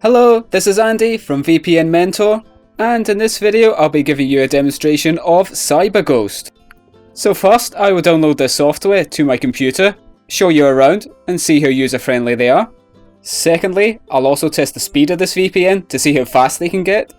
Hello, this is Andy from VPN Mentor, and in this video I'll be giving you a demonstration of CyberGhost. So first I will download this software to my computer, show you around and see how user friendly they are. Secondly, I'll also test the speed of this VPN to see how fast they can get.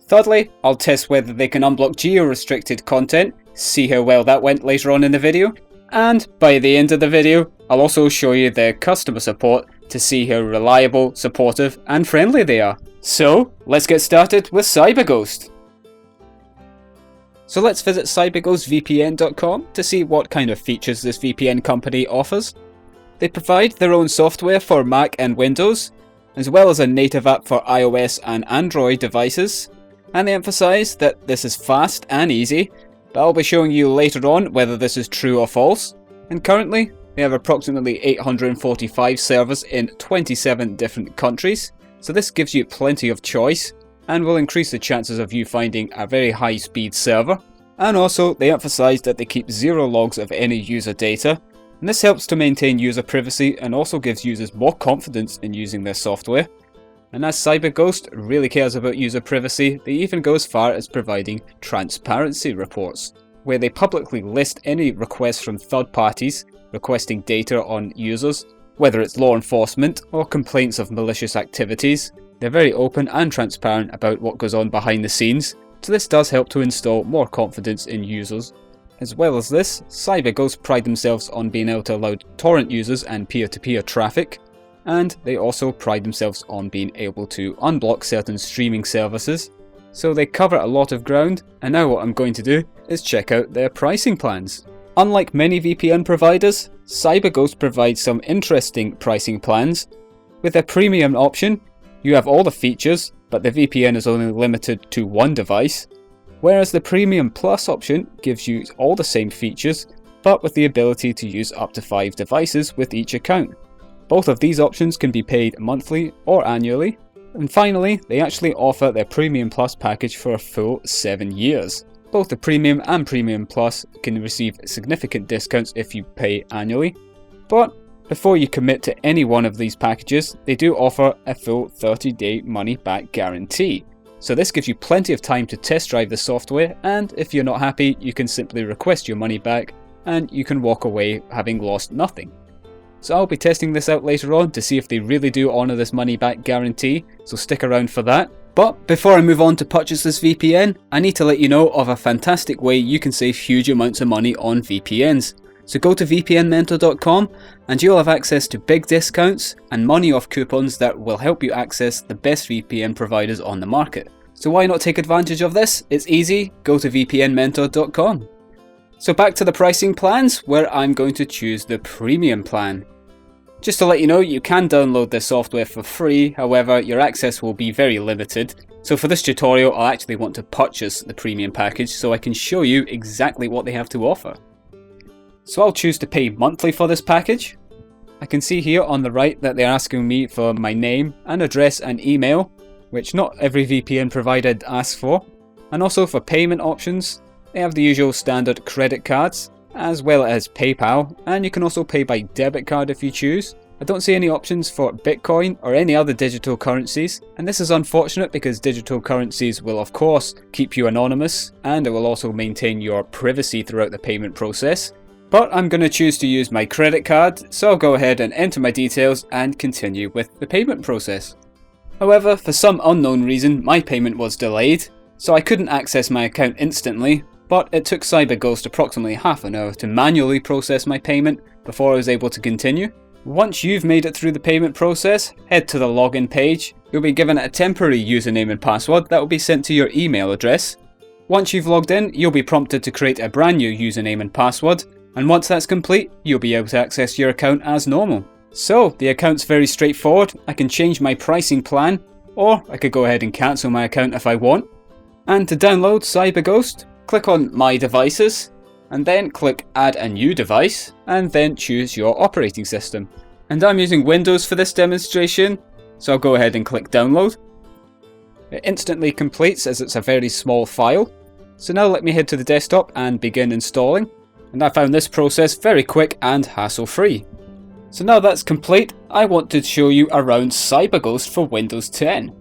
Thirdly, I'll test whether they can unblock geo-restricted content, see how well that went later on in the video. And by the end of the video, I'll also show you their customer support to see how reliable, supportive and friendly they are. So let's get started with CyberGhost. So let's visit cyberghostvpn.com to see what kind of features this VPN company offers. They provide their own software for Mac and Windows, as well as a native app for iOS and Android devices, and they emphasize that this is fast and easy, but I'll be showing you later on whether this is true or false. And currently, they have approximately 845 servers in 27 different countries, so this gives you plenty of choice and will increase the chances of you finding a very high speed server. And also, they emphasize that they keep zero logs of any user data, and this helps to maintain user privacy and also gives users more confidence in using their software. And as CyberGhost really cares about user privacy, they even go as far as providing transparency reports, where they publicly list any requests from third parties requesting data on users, whether it's law enforcement or complaints of malicious activities. They're very open and transparent about what goes on behind the scenes, so this does help to install more confidence in users. As well as this, CyberGhost pride themselves on being able to allow torrent users and peer-to-peer traffic, and they also pride themselves on being able to unblock certain streaming services. So they cover a lot of ground, and now what I'm going to do is check out their pricing plans. Unlike many VPN providers, CyberGhost provides some interesting pricing plans. With their premium option, you have all the features, but the VPN is only limited to one device, whereas the Premium Plus option gives you all the same features, but with the ability to use up to 5 devices with each account. Both of these options can be paid monthly or annually. And finally, they actually offer their Premium Plus package for a full 7 years. Both the Premium and Premium Plus can receive significant discounts if you pay annually. But before you commit to any one of these packages, they do offer a full 30-day money-back guarantee. So this gives you plenty of time to test drive the software, and if you're not happy, you can simply request your money back and you can walk away having lost nothing. So I'll be testing this out later on to see if they really do honour this money back guarantee, so stick around for that. But before I move on to purchase this VPN, I need to let you know of a fantastic way you can save huge amounts of money on VPNs. So go to vpnmentor.com and you'll have access to big discounts and money off coupons that will help you access the best VPN providers on the market. So why not take advantage of this? It's easy, go to vpnmentor.com. So back to the pricing plans, where I'm going to choose the premium plan. Just to let you know, you can download this software for free, however your access will be very limited. So for this tutorial I'll actually want to purchase the premium package so I can show you exactly what they have to offer. So I'll choose to pay monthly for this package. I can see here on the right that they're asking me for my name and address and email, which not every VPN provider asks for. And also for payment options, they have the usual standard credit cards, as well as PayPal, and you can also pay by debit card if you choose. I don't see any options for Bitcoin or any other digital currencies, and this is unfortunate because digital currencies will of course keep you anonymous, and it will also maintain your privacy throughout the payment process. But I'm going to choose to use my credit card, so I'll go ahead and enter my details and continue with the payment process. However, for some unknown reason my payment was delayed, so I couldn't access my account instantly. But it took CyberGhost approximately half an hour to manually process my payment before I was able to continue. Once you've made it through the payment process, head to the login page. You'll be given a temporary username and password that will be sent to your email address. Once you've logged in, you'll be prompted to create a brand new username and password, and once that's complete, you'll be able to access your account as normal. So the account's very straightforward. I can change my pricing plan, or I could go ahead and cancel my account if I want. And to download CyberGhost, click on My Devices, and then click Add a New Device, and then choose your operating system. And I'm using Windows for this demonstration, so I'll go ahead and click Download. It instantly completes as it's a very small file. So now let me head to the desktop and begin installing. And I found this process very quick and hassle-free. So now that's complete, I want to show you around CyberGhost for Windows 10.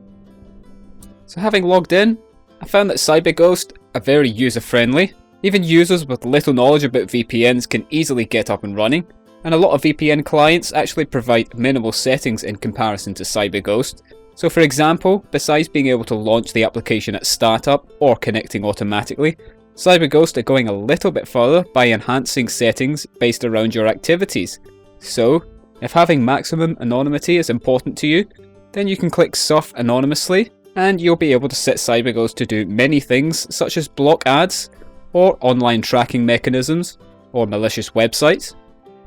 So having logged in, I found that CyberGhost are very user-friendly. Even users with little knowledge about VPNs can easily get up and running, and a lot of VPN clients actually provide minimal settings in comparison to CyberGhost. So for example, besides being able to launch the application at startup or connecting automatically, CyberGhost are going a little bit further by enhancing settings based around your activities. So, if having maximum anonymity is important to you, then you can click Surf Anonymously, and you'll be able to set CyberGhost to do many things such as block ads, or online tracking mechanisms, or malicious websites.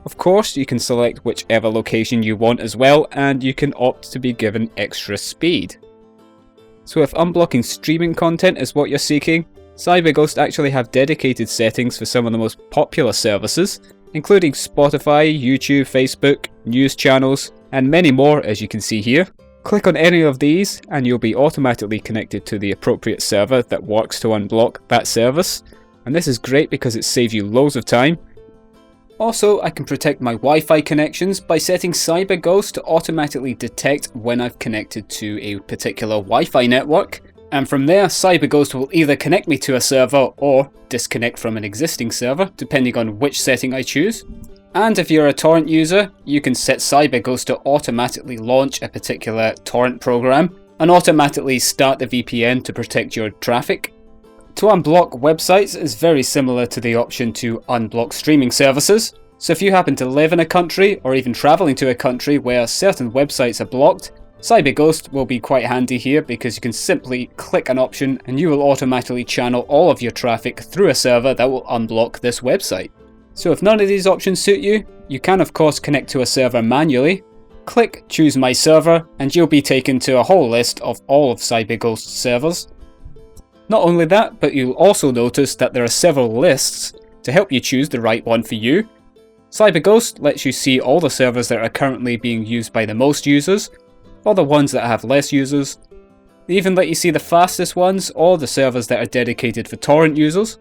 Of course, you can select whichever location you want as well, and you can opt to be given extra speed. So if unblocking streaming content is what you're seeking, CyberGhost actually have dedicated settings for some of the most popular services, including Spotify, YouTube, Facebook, news channels, and many more as you can see here. Click on any of these and you'll be automatically connected to the appropriate server that works to unblock that service. And this is great because it saves you loads of time. Also, I can protect my Wi-Fi connections by setting CyberGhost to automatically detect when I've connected to a particular Wi-Fi network. And from there, CyberGhost will either connect me to a server or disconnect from an existing server, depending on which setting I choose. And if you're a torrent user, you can set CyberGhost to automatically launch a particular torrent program and automatically start the VPN to protect your traffic. To unblock websites is very similar to the option to unblock streaming services. So if you happen to live in a country or even traveling to a country where certain websites are blocked, CyberGhost will be quite handy here because you can simply click an option and you will automatically channel all of your traffic through a server that will unblock this website. So if none of these options suit you, you can of course connect to a server manually. Click Choose My Server and you'll be taken to a whole list of all of CyberGhost's servers. Not only that, but you'll also notice that there are several lists to help you choose the right one for you. CyberGhost lets you see all the servers that are currently being used by the most users, or the ones that have less users. They even let you see the fastest ones, or the servers that are dedicated for torrent users.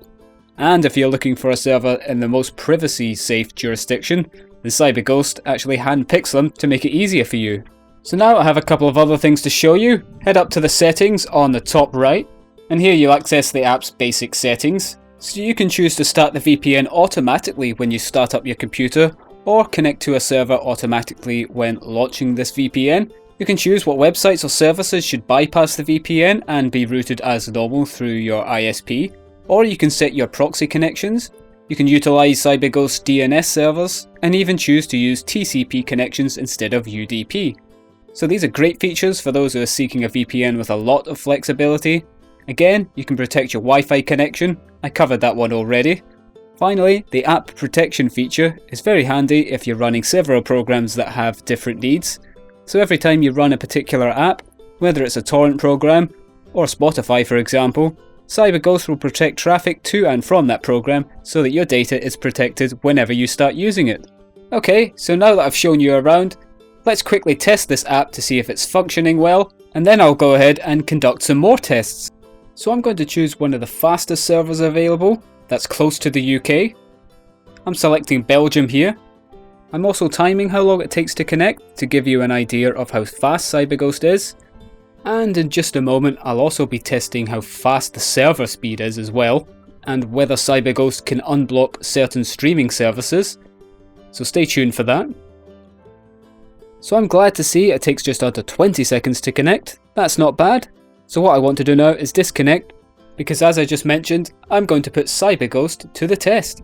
And if you're looking for a server in the most privacy-safe jurisdiction, then CyberGhost actually handpicks them to make it easier for you. So now I have a couple of other things to show you. Head up to the settings on the top right, and here you'll access the app's basic settings. So you can choose to start the VPN automatically when you start up your computer, or connect to a server automatically when launching this VPN. You can choose what websites or services should bypass the VPN and be routed as normal through your ISP, or you can set your proxy connections. You can utilize CyberGhost DNS servers, and even choose to use TCP connections instead of UDP. So these are great features for those who are seeking a VPN with a lot of flexibility. Again, you can protect your Wi-Fi connection, I covered that one already. Finally, the app protection feature is very handy if you're running several programs that have different needs. So every time you run a particular app, whether it's a torrent program or Spotify for example, CyberGhost will protect traffic to and from that program so that your data is protected whenever you start using it. Okay, so now that I've shown you around, let's quickly test this app to see if it's functioning well, and then I'll go ahead and conduct some more tests. So I'm going to choose one of the fastest servers available, that's close to the UK. I'm selecting Belgium here. I'm also timing how long it takes to connect to give you an idea of how fast CyberGhost is. And in just a moment I'll also be testing how fast the server speed is as well, and whether CyberGhost can unblock certain streaming services. So stay tuned for that. So I'm glad to see it takes just under 20 seconds to connect. That's not bad. So what I want to do now is disconnect, because as I just mentioned, I'm going to put CyberGhost to the test.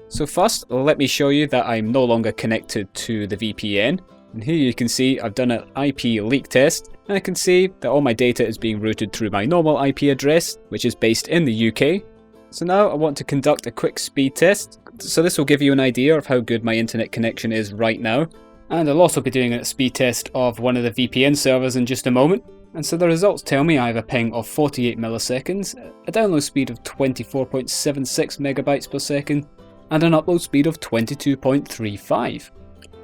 So first, let me show you that I'm no longer connected to the VPN. And here you can see I've done an IP leak test, and I can see that all my data is being routed through my normal IP address, which is based in the UK. So now I want to conduct a quick speed test. So this will give you an idea of how good my internet connection is right now. And I'll also be doing a speed test of one of the VPN servers in just a moment. And so the results tell me I have a ping of 48 milliseconds, a download speed of 24.76 megabytes per second, and an upload speed of 22.35.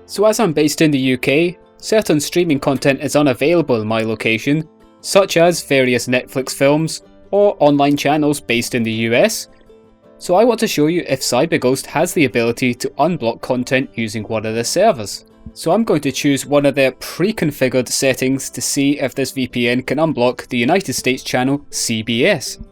So as I'm based in the UK, certain streaming content is unavailable in my location, such as various Netflix films or online channels based in the US. So I want to show you if CyberGhost has the ability to unblock content using one of the servers. So I'm going to choose one of their pre-configured settings to see if this VPN can unblock the United States channel CBS.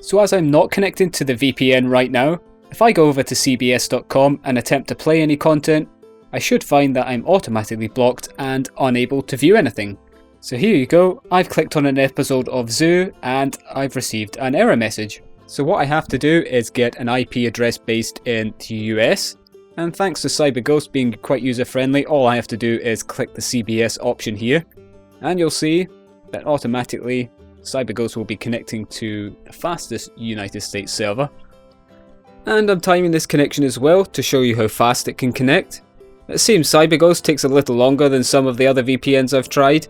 So as I'm not connected to the VPN right now, if I go over to cbs.com and attempt to play any content, I should find that I'm automatically blocked and unable to view anything. So here you go, I've clicked on an episode of Zoo and I've received an error message. So what I have to do is get an IP address based in the US, and thanks to CyberGhost being quite user friendly, all I have to do is click the CBS option here, and you'll see that automatically CyberGhost will be connecting to the fastest United States server. And I'm timing this connection as well to show you how fast it can connect. It seems CyberGhost takes a little longer than some of the other VPNs I've tried,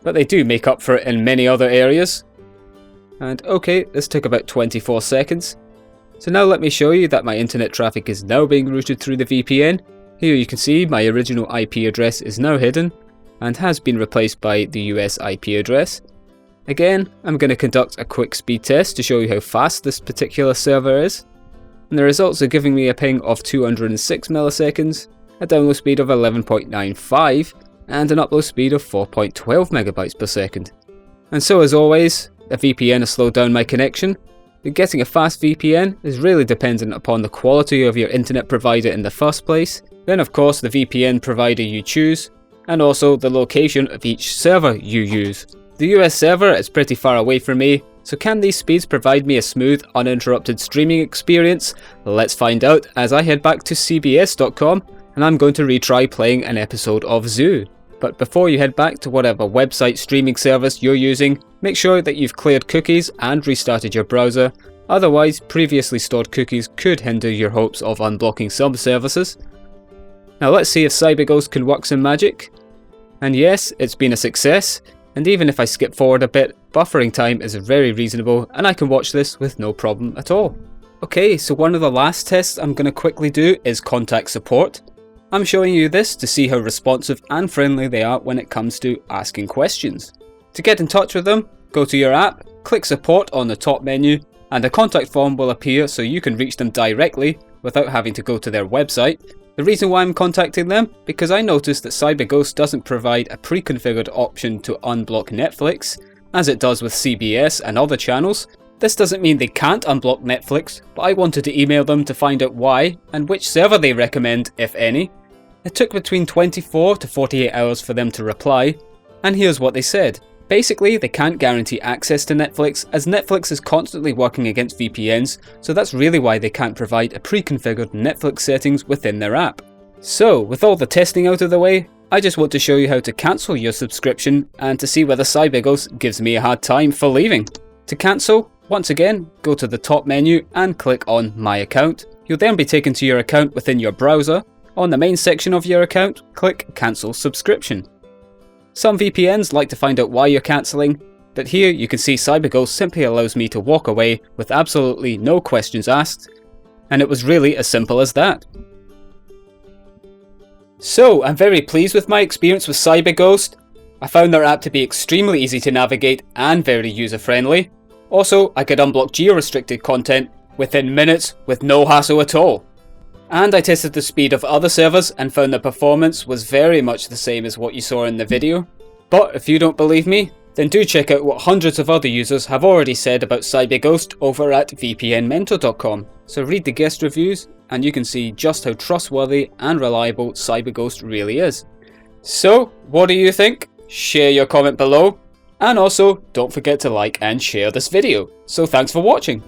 but they do make up for it in many other areas. And okay, this took about 24 seconds. So now let me show you that my internet traffic is now being routed through the VPN. Here you can see my original IP address is now hidden and has been replaced by the US IP address. Again, I'm going to conduct a quick speed test to show you how fast this particular server is. And the results are giving me a ping of 206 milliseconds, a download speed of 11.95, and an upload speed of 4.12 megabytes per second. And so as always, a VPN has slowed down my connection. But getting a fast VPN is really dependent upon the quality of your internet provider in the first place, then of course the VPN provider you choose, and also the location of each server you use. The US server is pretty far away from me, so can these speeds provide me a smooth, uninterrupted streaming experience? Let's find out as I head back to cbs.com and I'm going to retry playing an episode of Zoo. But before you head back to whatever website streaming service you're using, make sure that you've cleared cookies and restarted your browser, otherwise previously stored cookies could hinder your hopes of unblocking some services. Now let's see if CyberGhost can work some magic. And yes, it's been a success, and even if I skip forward a bit, buffering time is very reasonable and I can watch this with no problem at all. Okay, so one of the last tests I'm going to quickly do is contact support. I'm showing you this to see how responsive and friendly they are when it comes to asking questions. To get in touch with them, go to your app, click support on the top menu, and a contact form will appear so you can reach them directly without having to go to their website. The reason why I'm contacting them, because I noticed that CyberGhost doesn't provide a pre-configured option to unblock Netflix, as it does with CBS and other channels. This doesn't mean they can't unblock Netflix, but I wanted to email them to find out why and which server they recommend, if any. It took between 24 to 48 hours for them to reply, and here's what they said. Basically, they can't guarantee access to Netflix, as Netflix is constantly working against VPNs, so that's really why they can't provide a pre-configured Netflix settings within their app. So, with all the testing out of the way, I just want to show you how to cancel your subscription and to see whether CyberGhost gives me a hard time for leaving. To cancel, once again, go to the top menu and click on My Account. You'll then be taken to your account within your browser. On the main section of your account, click Cancel Subscription. Some VPNs like to find out why you're cancelling, but here you can see CyberGhost simply allows me to walk away with absolutely no questions asked, and it was really as simple as that. So, I'm very pleased with my experience with CyberGhost. I found their app to be extremely easy to navigate and very user-friendly. Also, I could unblock geo-restricted content within minutes with no hassle at all. And I tested the speed of other servers and found the performance was very much the same as what you saw in the video. But if you don't believe me, then do check out what hundreds of other users have already said about CyberGhost over at vpnmentor.com. So read the guest reviews and you can see just how trustworthy and reliable CyberGhost really is. So, what do you think? Share your comment below. And also, don't forget to like and share this video. So thanks for watching.